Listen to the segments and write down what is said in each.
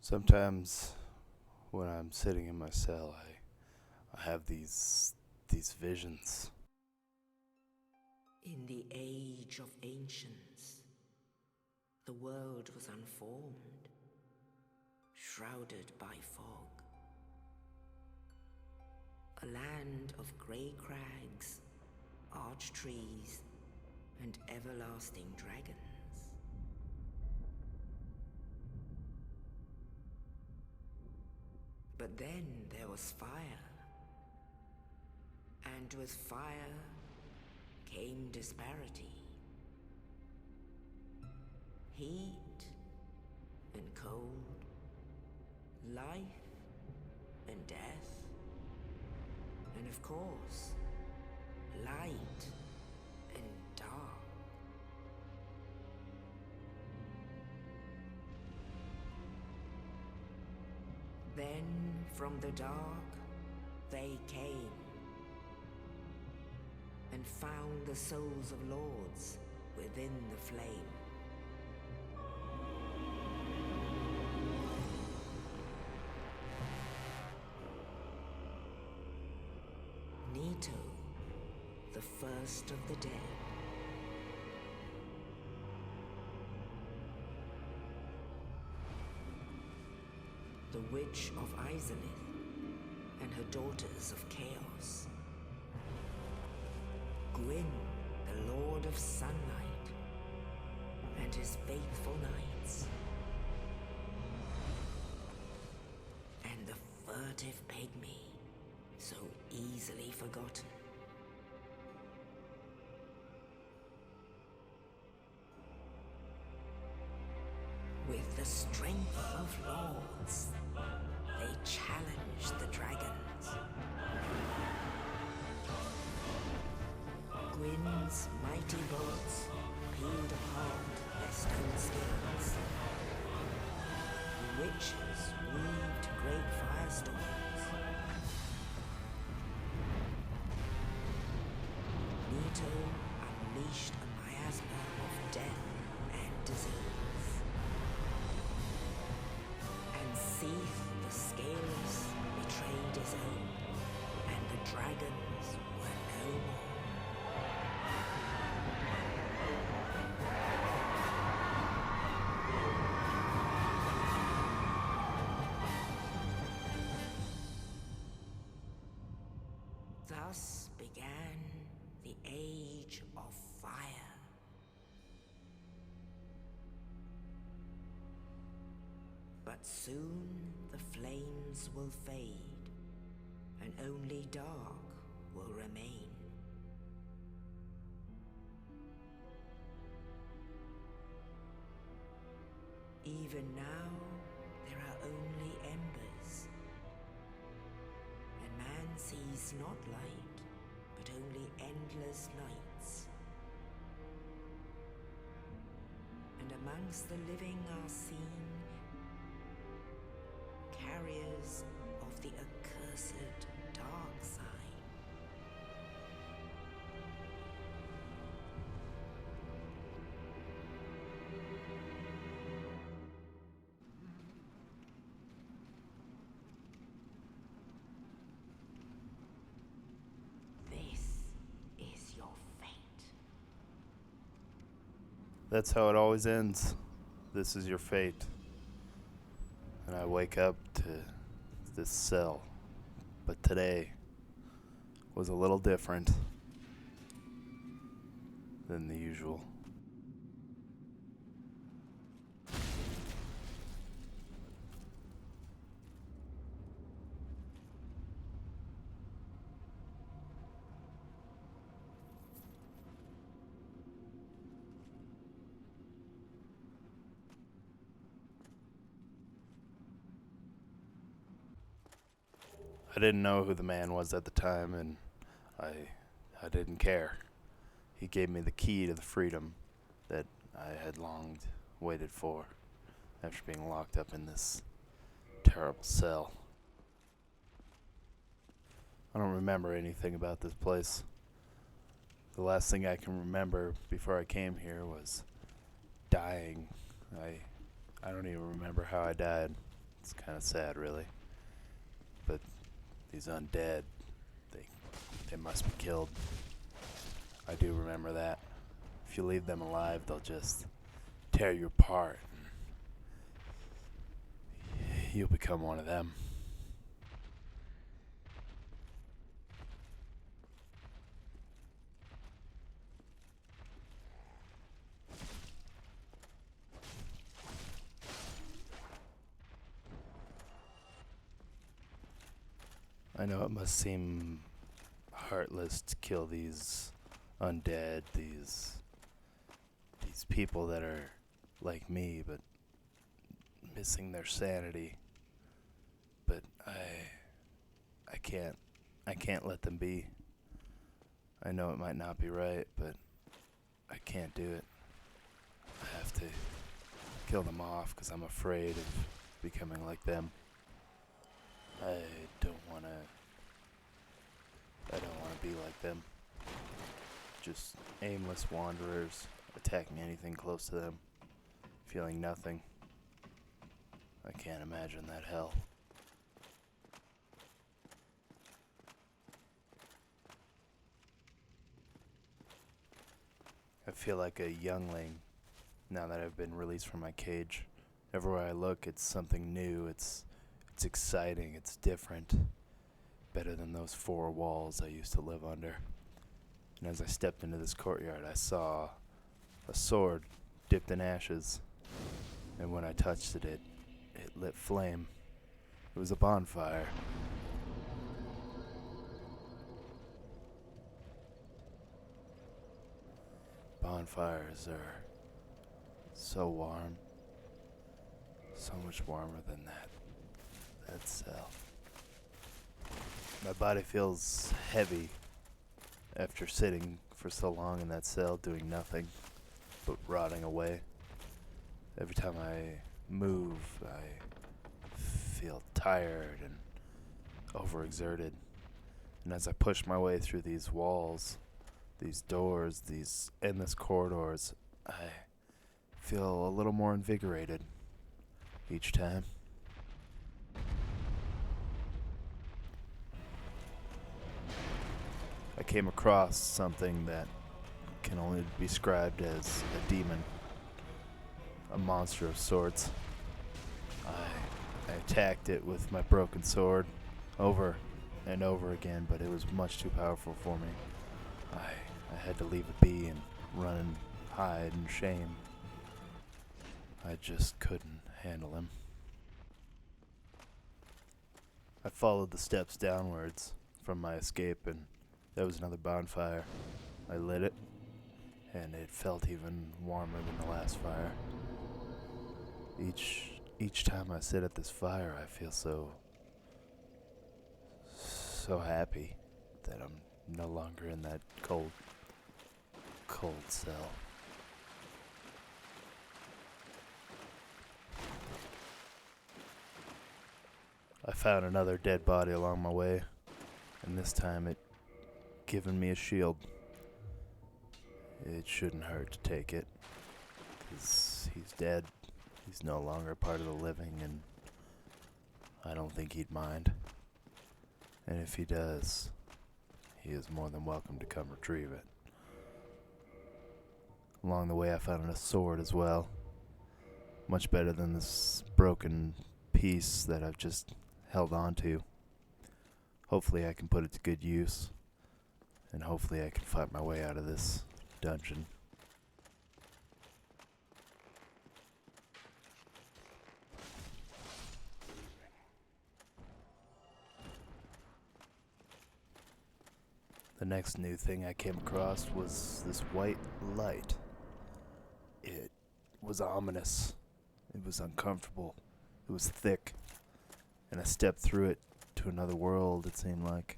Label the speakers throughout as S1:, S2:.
S1: Sometimes when I'm sitting in my cell, I have these visions.
S2: In the age of ancients, the world was unformed, shrouded by fog. A land of grey crags, arch trees, and everlasting dragons. But then there was fire, and with fire came disparity. Heat and cold, life and death, and of course, light and dark. Then from the dark they came and found the souls of lords within the flame. Nito, the first of the dead. The Witch of Izalith and her daughters of Chaos. Gwyn, the Lord of Sunlight, and his faithful knights. And the furtive pygmy, so easily forgotten. With the strength of lords, they challenged the dragons. Gwyn's mighty bolts peeled apart their stone skins. The witches weaved great firestorms. Nito unleashed a miasma of death and disease. And Seath the Scaleless betrayed his own, and the dragons were no more. Thus began the Age of Fire. But soon the flames will fade, and only dark will remain. Even now, there are only embers, and man sees not light, but only endless nights. And amongst the living are seen carriers of the accursed dark side. This is your fate.
S1: That's how it always ends. This is your fate. And I wake up to this cell. But today was a little different than the usual. I didn't know who the man was at the time, and I didn't care. He gave me the key to the freedom that I had long waited for after being locked up in this terrible cell. I don't remember anything about this place. The last thing I can remember before I came here was dying. I don't even remember how I died. It's kind of sad, really. But these undead, they they must be killed. I do remember that. If you leave them alive, they'll just tear you apart. You'll become one of them. I know it must seem heartless to kill these undead, these people that are like me, but missing their sanity. But I can't let them be. I know it might not be right, but I can't do it. I have to kill them off because I'm afraid of becoming like them. I don't wanna. I don't wanna be like them. Just aimless wanderers attacking anything close to them, feeling nothing. I can't imagine that hell. I feel like a youngling now that I've been released from my cage. Everywhere I look, it's something new. It's exciting. It's different. Better than those four walls I used to live under. And as I stepped into this courtyard, I saw a sword dipped in ashes. And when I touched it, it lit flame. It was a bonfire. Bonfires are so warm. So much warmer than that cell. My body feels heavy after sitting for so long in that cell doing nothing but rotting away. Every time I move, I feel tired and overexerted. And as I push my way through these walls, these doors, these endless corridors, I feel a little more invigorated each time. I came across something that can only be described as a demon, a monster of sorts. I attacked it with my broken sword over and over again, but it was much too powerful for me. I had to leave it be and run and hide in shame. I just couldn't handle him. I followed the steps downwards from my escape, and there was another bonfire. I lit it, and it felt even warmer than the last fire. Each time I sit at this fire, I feel so happy that I'm no longer in that cold cell. I found another dead body along my way, and this time it given me a shield. It shouldn't hurt to take it, 'cause he's dead. He's no longer part of the living, and I don't think he'd mind. And if he does, he is more than welcome to come retrieve it. Along the way, I found a sword as well. Much better than this broken piece that I've just held on to. Hopefully I can put it to good use, and hopefully I can fight my way out of this dungeon. The next new thing I came across was this white light. It was ominous. It was uncomfortable. It was thick. And I stepped through it to another world, it seemed like.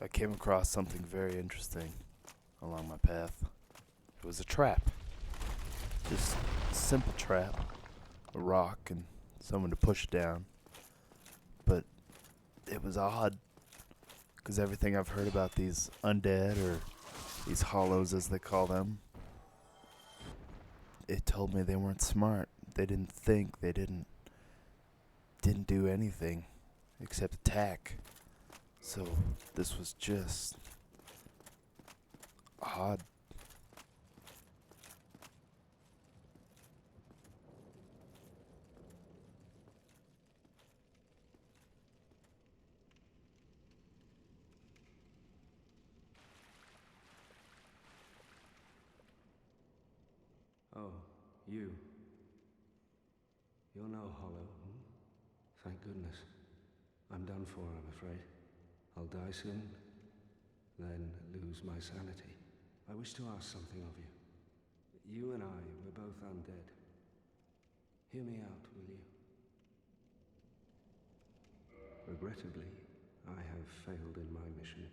S1: I came across something very interesting along my path. was a trap. Just a simple trap. A rock and someone to push down. But it was odd, because everything I've heard about these undead, or these hollows as they call them, it told me they weren't smart. They didn't think. They didn't do anything except attack. So this was just odd.
S3: Oh, you. You're no hollow. Thank goodness. I'm done for, I'm afraid. I'll die soon, then lose my sanity. I wish to ask something of you. You and I, we're both undead. Hear me out, will you? Regrettably, I have failed in my mission.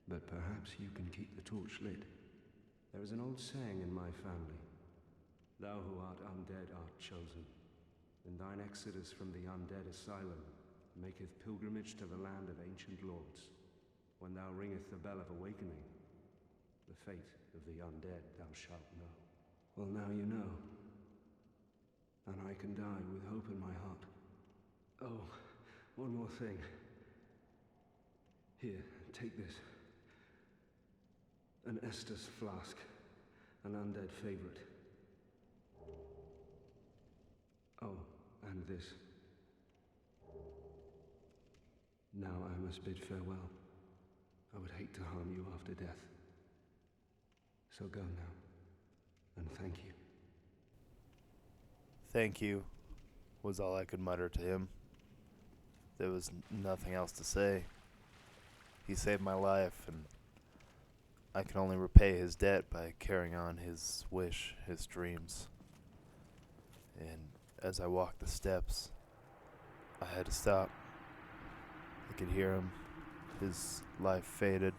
S3: But perhaps you can keep the torch lit. There is an old saying in my family. Thou who art undead art chosen. And thine exodus from the undead asylum maketh pilgrimage to the land of ancient lords. When thou ringeth the bell of awakening, the fate of the undead thou shalt know. Well, now you know. And I can die with hope in my heart. Oh, one more thing. Here, take this. An Estus flask. An undead favorite. Oh, and this. Now I must bid farewell. I would hate to harm you after death. So go now, and thank you.
S1: Thank you was all I could mutter to him. There was nothing else to say. He saved my life, and I can only repay his debt by carrying on his wish, his dreams. And as I walked the steps, I had to stop. I could hear him. His life faded.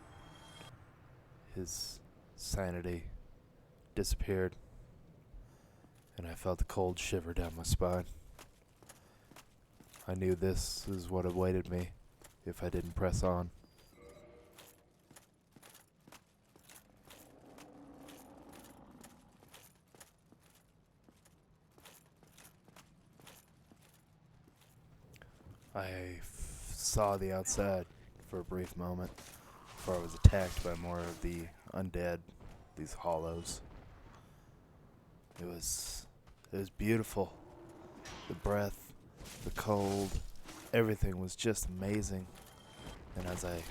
S1: His sanity disappeared. And I felt a cold shiver down my spine. I knew this is what awaited me if I didn't press on. I saw the outside for a brief moment before I was attacked by more of the undead, these hollows. It was beautiful. The breath, the cold, everything was just amazing. And as I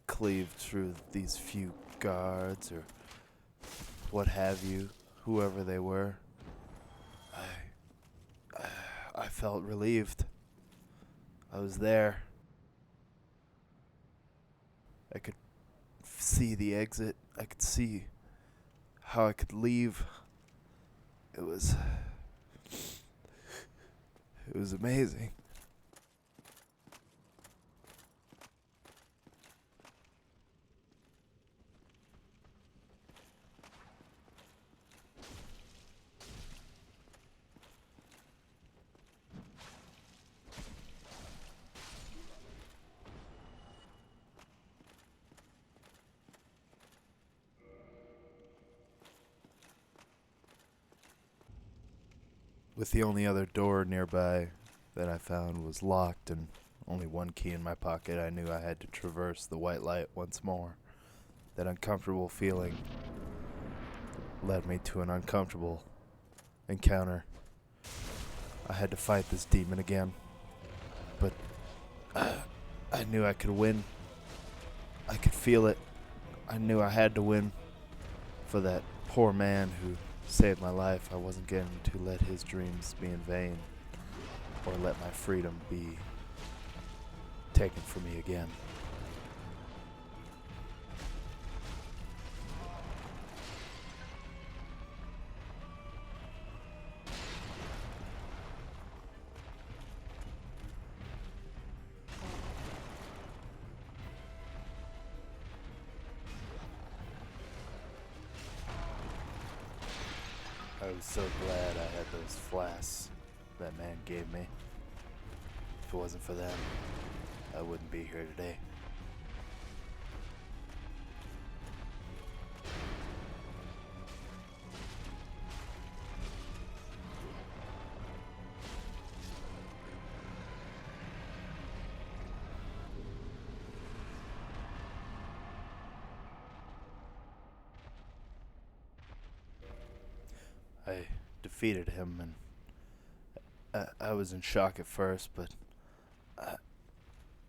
S1: cleaved through these few guards or what have you, whoever they were, I felt relieved. I was there. I could see the exit. I could see how I could leave. It was amazing. With the only other door nearby that I found was locked and only one key in my pocket, I knew I had to traverse the white light once more. That uncomfortable feeling led me to an uncomfortable encounter. I had to fight this demon again, but I knew I could win. I could feel it. I knew I had to win for that poor man who saved my life. I wasn't going to let his dreams be in vain or let my freedom be taken from me again. was so glad I had those flasks that man gave me. If it wasn't for them, I wouldn't be here today. I defeated him, and I was in shock at first, but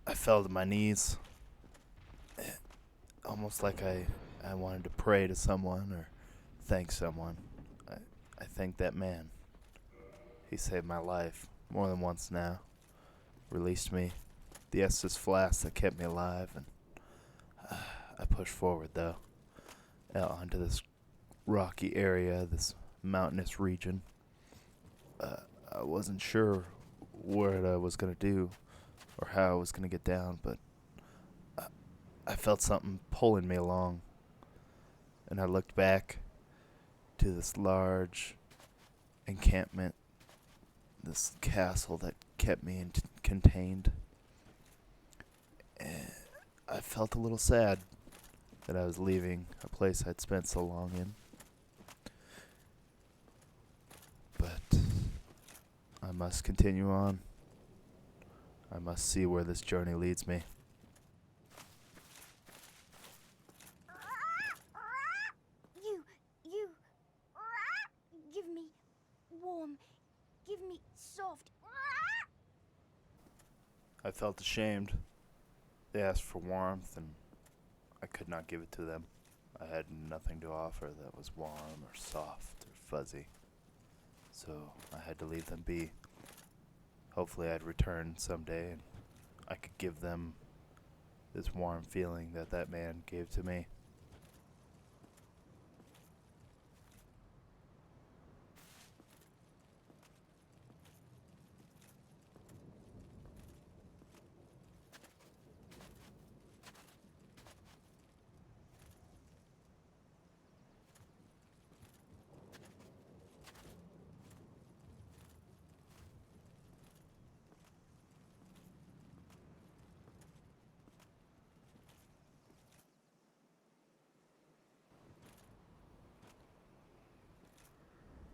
S1: I fell to my knees, almost like I wanted to pray to someone or thank someone. I thank that man. He saved my life more than once now, released me, the Estus flask that kept me alive, and I pushed forward, though, out onto this rocky area, this mountainous region. I wasn't sure what I was going to do or how I was going to get down, but I felt something pulling me along. And I looked back to this large encampment, this castle that kept me contained. And I felt a little sad that I was leaving a place I'd spent so long in. But I must continue on. I must see where this journey leads me.
S4: You, give me warm, give me soft.
S1: I felt ashamed. They asked for warmth, and I could not give it to them. I had nothing to offer that was warm or soft or fuzzy. So I had to leave them be. Hopefully I'd return someday and I could give them this warm feeling that that man gave to me.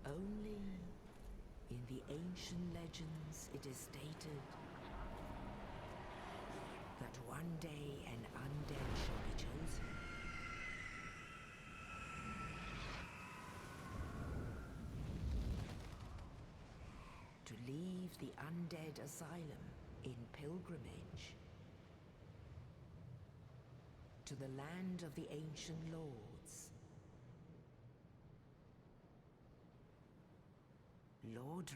S2: Only in the ancient legends it is stated that one day an undead shall be chosen. To leave the undead asylum in pilgrimage to the land of the ancient lords. Lordran.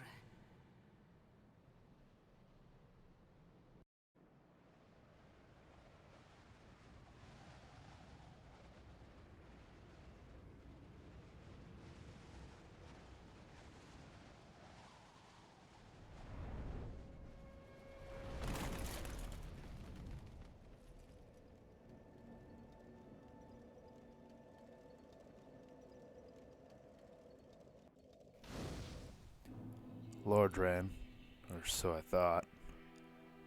S1: Lordran, or so I thought,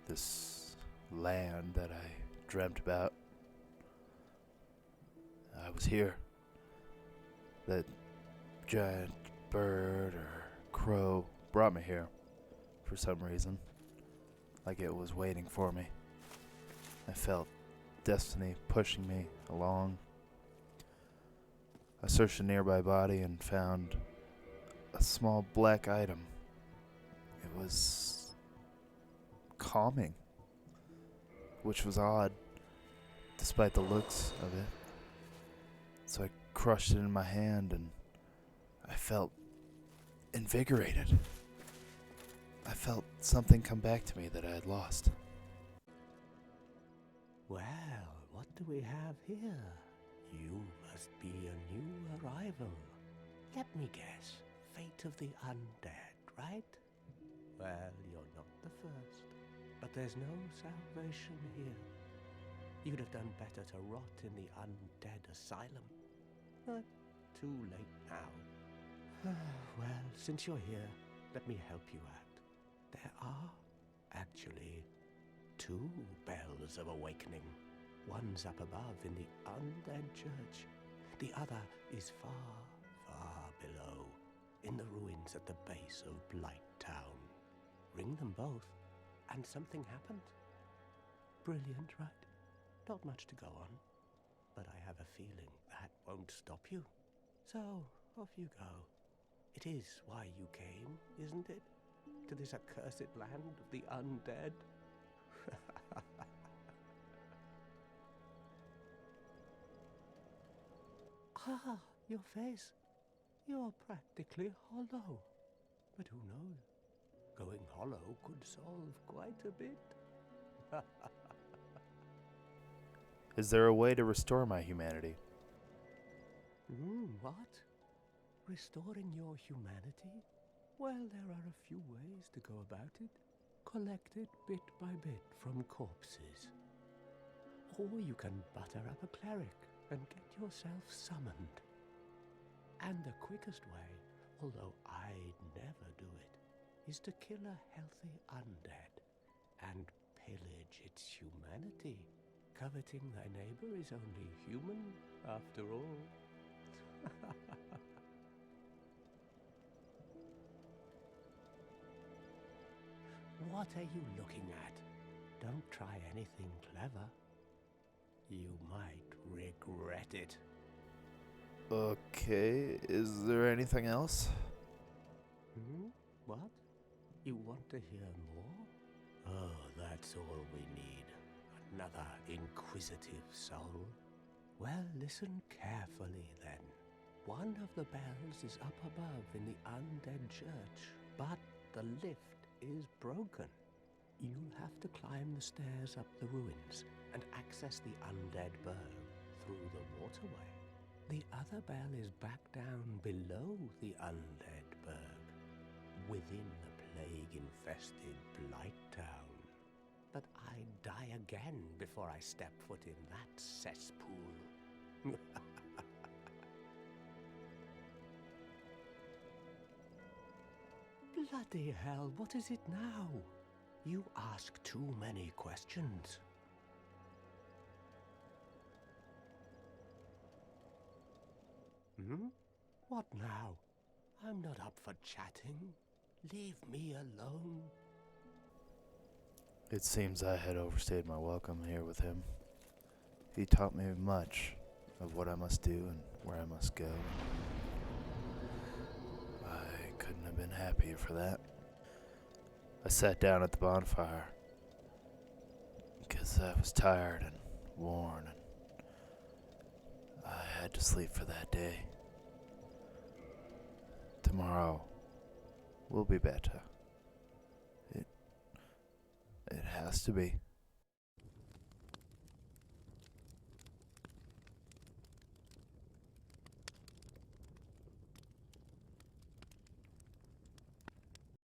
S1: this land that I dreamt about. I was here. That giant bird or crow brought me here for some reason, like it was waiting for me. I felt destiny pushing me along. I searched a nearby body and found a small black item. It was calming, which was odd, despite the looks of it. So I crushed it in my hand and I felt invigorated. I felt something come back to me that I had lost.
S5: Well, what do we have here? You must be a new arrival. Let me guess, fate of the undead, right? Well, you're not the first, but there's no salvation here. You'd have done better to rot in the undead asylum. But too late now. Well, since you're here, let me help you out. There are actually 2 bells of awakening. One's up above in the undead church. The other is far, far below, in the ruins at the base of Blight Town. Ring them both, and something happened. Brilliant, right? Not much to go on, but I have a feeling that won't stop you. So, off you go. It is why you came, isn't it? To this accursed land of the undead? Ah, your face. You're practically hollow. But who knows? Going hollow could solve quite a bit.
S1: Is there a way to restore my humanity?
S5: What? Restoring your humanity? Well, there are a few ways to go about it. Collect it bit by bit from corpses. Or you can butter up a cleric and get yourself summoned. And the quickest way, although I'd never do it, is to kill a healthy undead and pillage its humanity. Coveting thy neighbor is only human, after all. What are you looking at? Don't try anything clever. You might regret it.
S1: Okay, is there anything else?
S5: What? You want to hear more? Oh, that's all we need. Another inquisitive soul. Well, listen carefully then. One of the bells is up above in the undead church, but the lift is broken. You'll have to climb the stairs up the ruins and access the undead burg through the waterway. The other bell is back down below the undead burg, within the plague-infested Blight Town. But I'd die again before I step foot in that cesspool. Bloody hell, what is it now? You ask too many questions. What now? I'm not up for chatting. Leave me alone.
S1: It seems I had overstayed my welcome here with him. He taught me much of what I must do and where I must go. I couldn't have been happier for that. I sat down at the bonfire because I was tired and worn, and I had to sleep for that day. Tomorrow will be better. It has to be.